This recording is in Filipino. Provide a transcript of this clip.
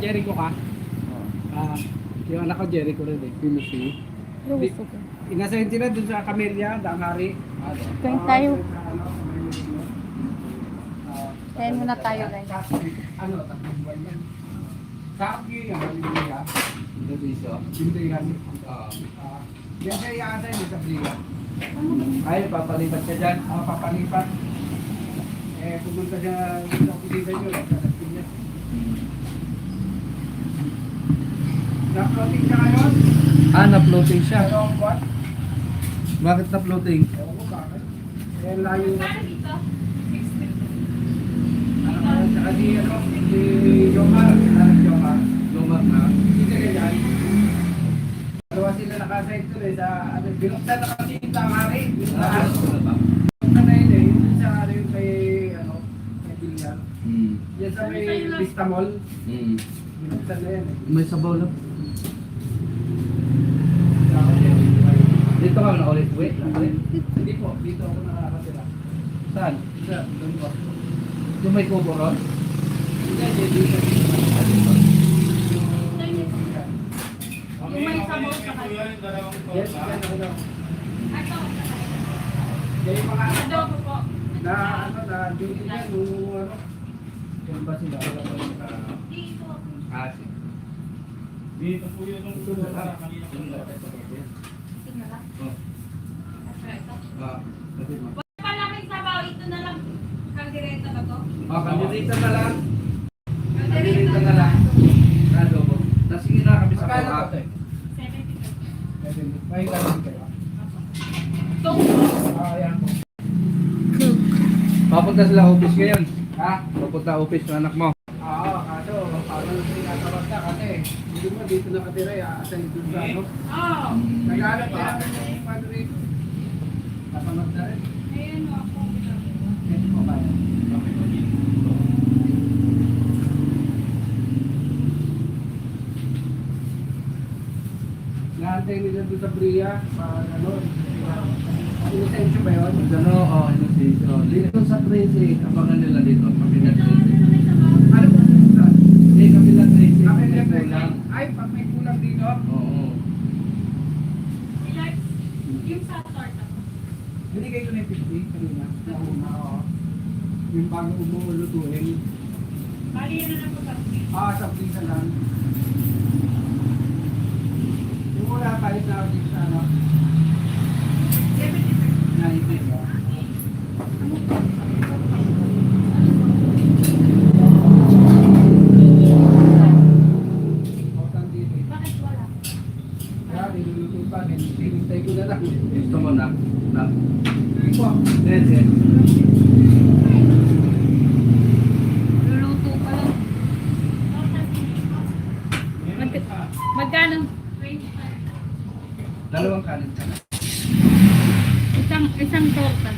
Jericho ka? Ah, yung anak ko Jericho rin eh. Sino si? Pero gusto ko. Inasahin sila dun sa Camellia, Damari. Kain tayo. Ano, Kain muna tayo, guys. Ano, tatlong buwan yan. Sabi yung Camellia. Indonesia. Hindi yan. Yan siya iaasay mo sa Blia. Ay, papalipat ka dyan. Papalipat. Eh, pumunta siya sa opisina nyo. Nagkasapin niya. Na-floating siya ngayon? Na-floating siya. Dalawang buwan? Bakit na-floating? Ewan ko bakit. Eh, layo na. Saka si, ano, si Jomar. Anak Jomar. Lumar na. Hindi ganyan. Dalawa sila nakasite ko eh sa, ano, binuksan na kasi yung tangari. Binuksan. Binuksan na yun eh. Yun sa, ano yung kay, ano, kay Bilyan. Yan sa may Vista Mall. Binuksan na yan eh. May sabaw lang. Dito ka na ulit. Wait. Hindi po, dito ako nakakatira. Saan? Doon po. Yung may kubo ron? Hindi, dito. Yung may sabaw sa kanya. Yes, yan ako daw. Yan yung mga Adobo po. na ano na duty niya nung ano. Yan ba sila? Dito. Kasi. Dito po yun nung Ito na lang. Tingnan lang. Kasi mo. Malaking sabaw, ito na lang. Kaldereta ba to? Kandirita na lang. Kaldereta na lang. Adobo. Sige na kami sa Magkano baba. ito eh? 75. May kanin kayo. Itong Yan po. Papunta sila office ngayon. Ha? Papunta office ng anak mo. Oo, kaso paano sinatawag ka kasi hindi mo dito nakatira asan dito sa ano. Oh. Nag-aaral pa yung paano rito. Napanood na rin. Ayun mo ako. Yes po ba? Naantay nila doon sa Bria, ano, inisensyo ba yun? Ano, invitation. Dito sa 13, abangan nila dito. Kapila 13. Ano po sa Hindi, kapila 13. Kami May lang kulang. ay, pag may kulang dito, Oo. Yung sa torta. binigay ko na yung 50 kanina. Nauna ako. Yung bago umulutuin. Bali yan na lang po sa Sa pizza lang. Yung wala tayo na dito sa ano, 75. na ito. Bakit wala? Kaya niluluto pa, hinintay ko na lang. Gusto mo na? Na? Ito, Hindi. Luluto pa lang. Magkano? Dalawang kanin ka na. Isang torta.